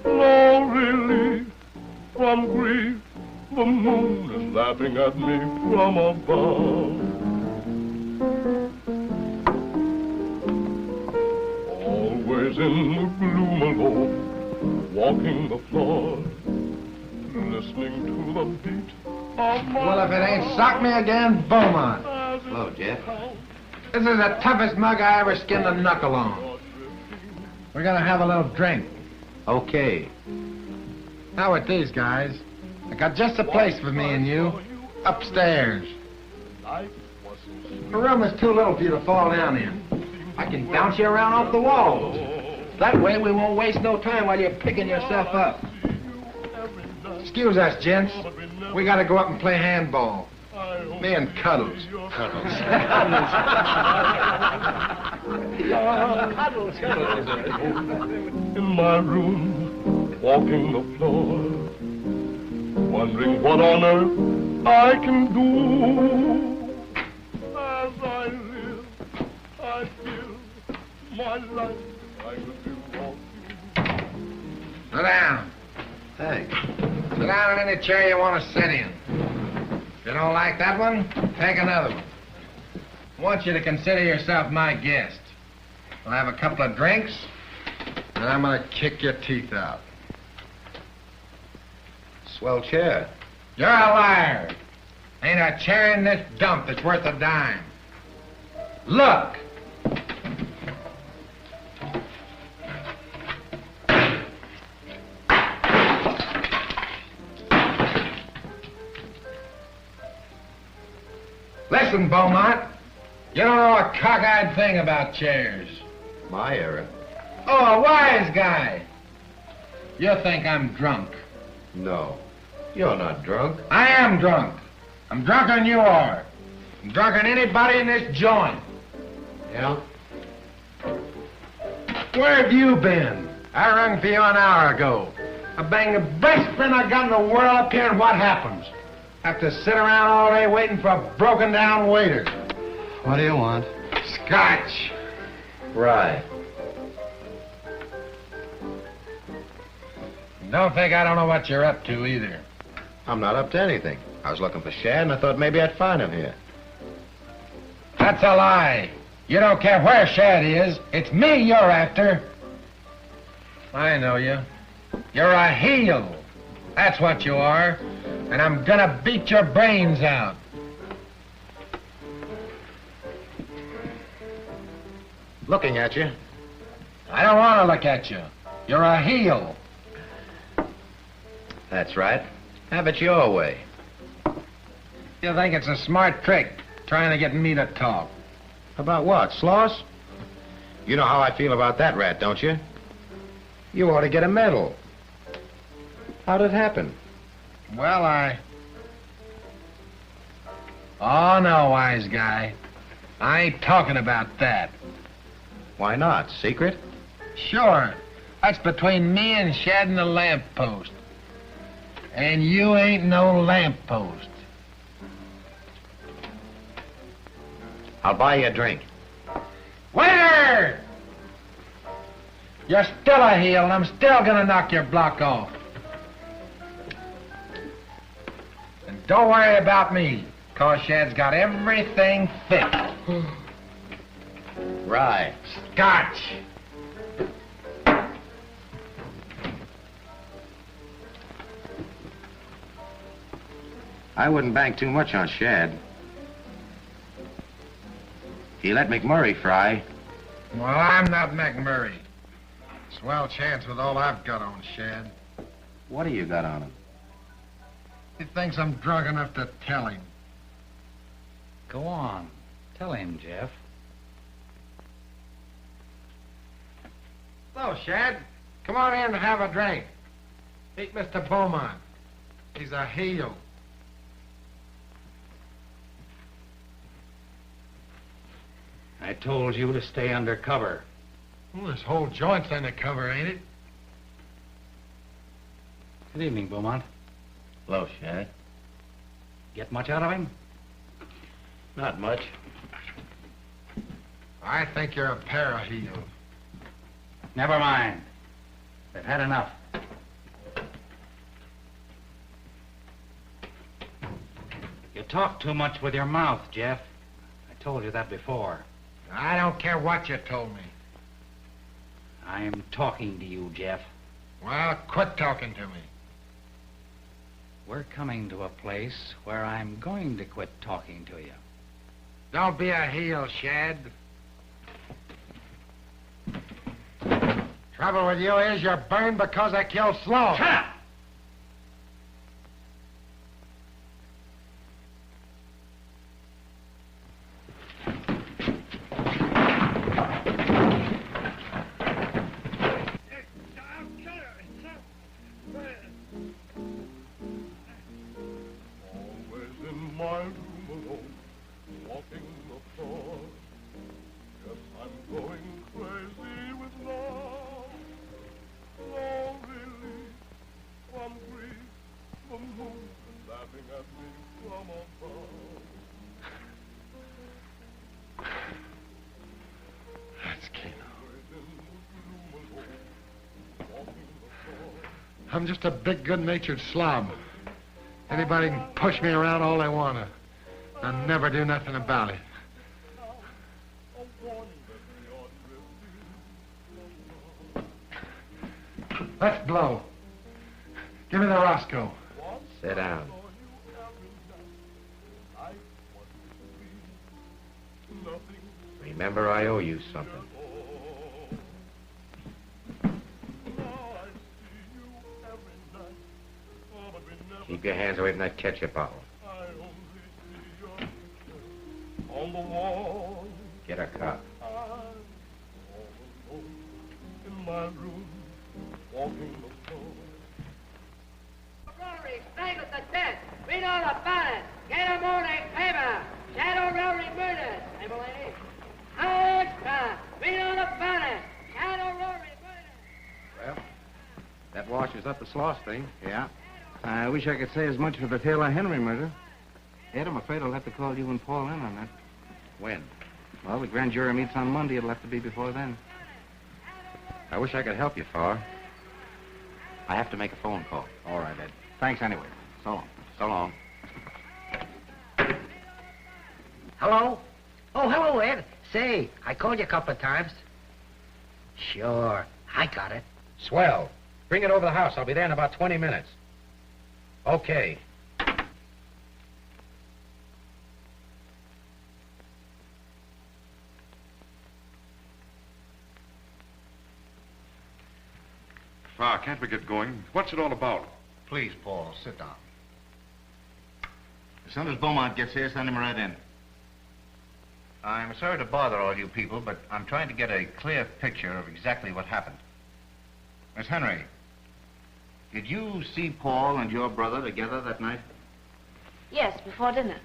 No relief from grief. The moon is laughing at me from above. Always in the gloom alone, walking the floor, listening to the beat of my Well, if it ain't sock me again, Beaumont. Hello, Jeff. This is the toughest mug I ever skinned a knuckle on. We're gonna have a little drink. Okay. How with these guys? I got just a place for me and you. Upstairs. The room is too little for you to fall down in. I can bounce you around off the walls. That way we won't waste no time while you're picking yourself up. Excuse us, gents. We gotta go up and play handball. Me and Cuddles. In my room, walking the floor, wondering what on earth I can do. As I live, I feel my life I could be walking. Sit down. Thanks. Sit down in any chair you want to sit in. If you don't like that one, take another one. I want you to consider yourself my guest. We'll have a couple of drinks, and I'm going to kick your teeth out. Swell chair. You're a liar. Ain't a chair in this dump that's worth a dime. Look. Listen, Beaumont. You don't know a cockeyed thing about chairs. My era. Oh, a wise guy. You think I'm drunk. No. You're not drunk. I am drunk. I'm drunker than you are. I'm drunker than anybody in this joint. Yeah? Where have you been? I rung for you an hour ago. I banged the best friend I got in the world up here, and what happens? Have to sit around all day waiting for a broken-down waiter. What do you want? Scotch. Rye. Don't think I don't know what you're up to, either. I'm not up to anything. I was looking for Shad, and I thought maybe I'd find him here. That's a lie. You don't care where Shad is. It's me you're after. I know you. You're a heel. That's what you are. And I'm gonna beat your brains out. Looking at you. I don't want to look at you. You're a heel. That's right. Have it your way. You think it's a smart trick, trying to get me to talk. About what, Sloss? You know how I feel about that rat, don't you? You ought to get a medal. How'd it happen? Well, Oh, no, wise guy. I ain't talking about that. Why not? Secret? Sure. That's between me and Shad and the lamppost. And you ain't no lamppost. I'll buy you a drink. Waiter! You're still a heel, and I'm still gonna knock your block off. And don't worry about me, 'cause Shad's got everything fit. Rye. Scotch. I wouldn't bank too much on Shad. He let McMurray fry. Well, I'm not McMurray. Swell chance with all I've got on Shad. What do you got on him? He thinks I'm drunk enough to tell him. Go on. Tell him, Jeff. So, Shad, come on in and have a drink. Meet Mr. Beaumont. He's a heel. I told you to stay under cover. Well, this whole joint's under cover, ain't it? Good evening, Beaumont. Hello, Shad. Get much out of him? Not much. I think you're a pair of heels. Never mind. They've had enough. You talk too much with your mouth, Jeff. I told you that before. I don't care what you told me. I'm talking to you, Jeff. Well, quit talking to me. We're coming to a place where I'm going to quit talking to you. Don't be a heel, Shad. Trouble with you is you're burned because I killed Sloan. Shut up! I'm just a big, good-natured slob. Anybody can push me around all they want to. I'll never do nothing about it. Let's blow. Give me the Roscoe. Sit down. Remember, I owe you something. Keep your hands away from that ketchup bottle. Get a cup. In my room, walking the floor. Rotary, strangled to death. Read all about it. Get a morning paper. Shadow Rotary murders. Emily. Extra. Read all about it. Shadow Rotary murders. Well, that washes up the Sloss thing. Yeah. I wish I could say as much for the Taylor Henry murder. Ed, I'm afraid I'll have to call you and Paul in on that. When? Well, the grand jury meets on Monday. It'll have to be before then. I wish I could help you, Farr. I have to make a phone call. All right, Ed. Thanks anyway. So long. So long. Hello? Oh, hello, Ed. Say, I called you a couple of times. Sure, I got it. Swell. Bring it over the house. I'll be there in about 20 minutes. Okay. Farr, can't we get going? What's it all about? Please, Paul, sit down. As soon as Beaumont gets here, send him right in. I'm sorry to bother all you people, but I'm trying to get a clear picture of exactly what happened. Miss Henry, did you see Paul and your brother together that night? Yes, before dinner.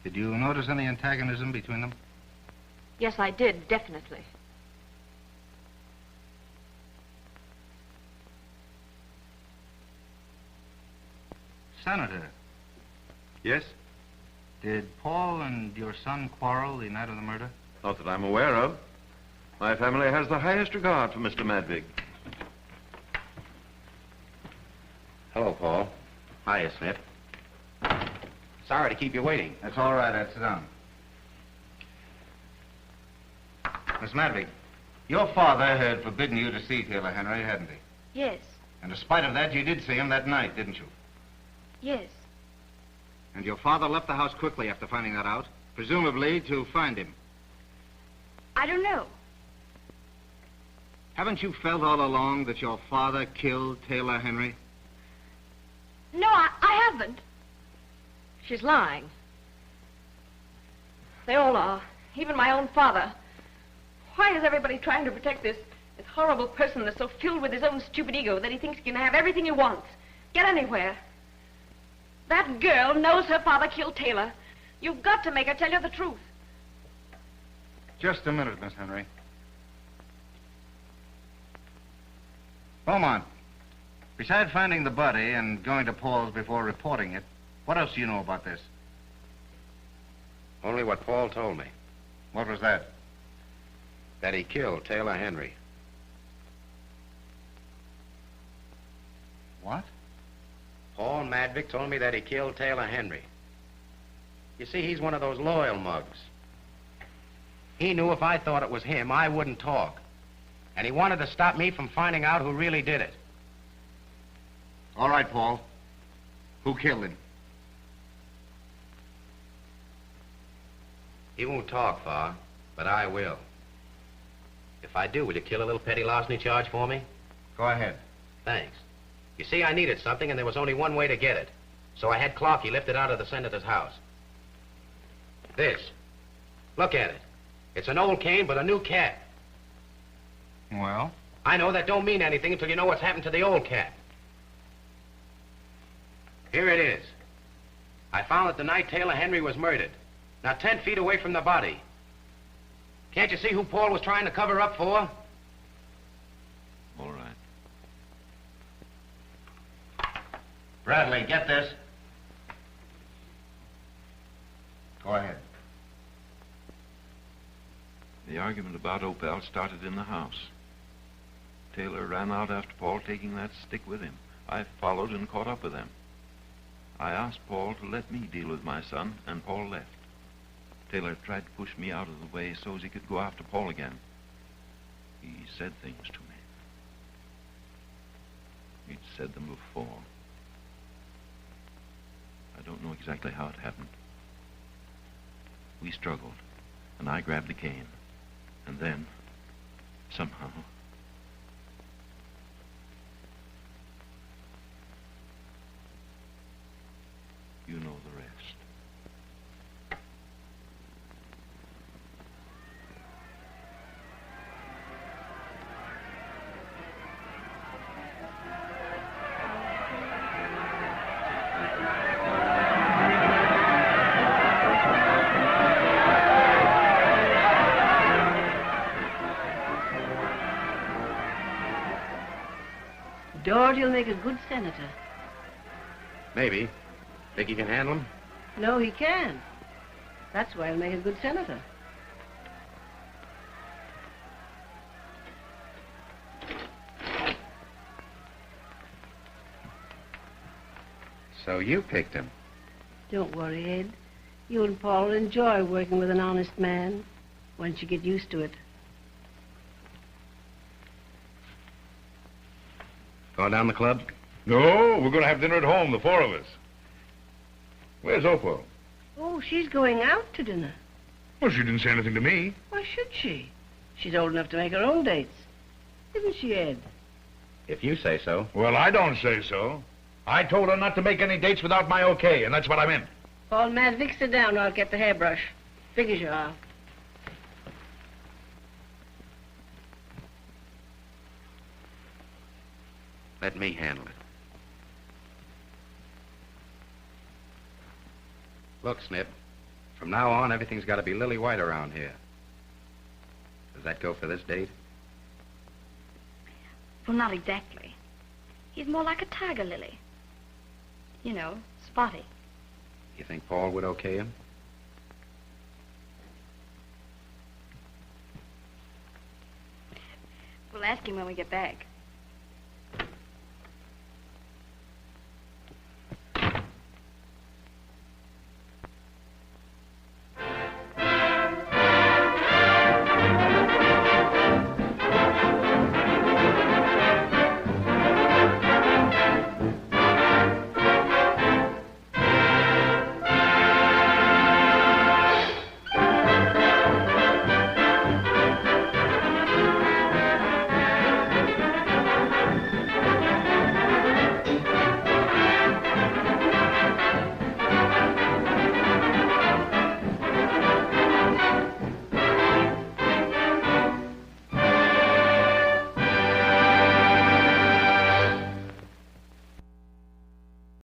Did you notice any antagonism between them? Yes, I did, definitely. Senator. Yes? Did Paul and your son quarrel the night of the murder? Not that I'm aware of. My family has the highest regard for Mr. Madvig. Hello, Paul. Hiya, Smith. Sorry to keep you waiting. That's all right, Ed. Sit down. Miss Madvig, your father had forbidden you to see Taylor Henry, hadn't he? Yes, And in spite of that, you did see him that night, didn't you? yes. And your father left the house quickly after finding that out, presumably to find him. I don't know. Haven't you felt all along that your father killed Taylor Henry? No, I haven't. She's lying. They all are. Even my own father. Why is everybody trying to protect this horrible person that's so filled with his own stupid ego that he thinks he can have everything he wants? Get anywhere. That girl knows her father killed Taylor. You've got to make her tell you the truth. Just a minute, Miss Henry. Beaumont, besides finding the body and going to Paul's before reporting it, what else do you know about this? Only what Paul told me. What was that? That he killed Taylor Henry. What? Paul Madvig told me that he killed Taylor Henry. You see, he's one of those loyal mugs. He knew if I thought it was him, I wouldn't talk. And he wanted to stop me from finding out who really did it. All right, Paul. Who killed him? He won't talk, Farr, but I will. If I do, will you kill a little petty larceny charge for me? Go ahead. Thanks. You see, I needed something, and there was only one way to get it. So I had Clarkie lifted out of the senator's house. This. Look at it. It's an old cane, but a new cap. Well? I know that don't mean anything until you know what's happened to the old cap. Here it is. I found it the night Taylor Henry was murdered. Now 10 feet away from the body. Can't you see who Paul was trying to cover up for? All right. Bradley, get this. Go ahead. The argument about Opal started in the house. Taylor ran out after Paul, taking that stick with him. I followed and caught up with them. I asked Paul to let me deal with my son, and Paul left. Taylor tried to push me out of the way so as he could go after Paul again. He said things to me. He'd said them before. I don't know exactly how it happened. We struggled, and I grabbed the cane. And then, somehow... you know the rest. Doherty'll make a good senator. Maybe. Think he can handle him? No, he can. That's why he'll make a good senator. So you picked him. Don't worry, Ed. You and Paul will enjoy working with an honest man once you get used to it. Going down the club? No, we're going to have dinner at home, the four of us. Where's Opal? Oh, she's going out to dinner. Well, she didn't say anything to me. Why should she? She's old enough to make her own dates. Isn't she, Ed? If you say so. Well, I don't say so. I told her not to make any dates without my okay, and that's what I meant. Paul Madvig, sit down or I'll get the hairbrush. Big as you are. Let me handle it. Look, Snip, from now on, everything's got to be lily white around here. Does that go for this date? Well, not exactly. He's more like a tiger lily. You know, spotty. You think Paul would okay him? We'll ask him when we get back.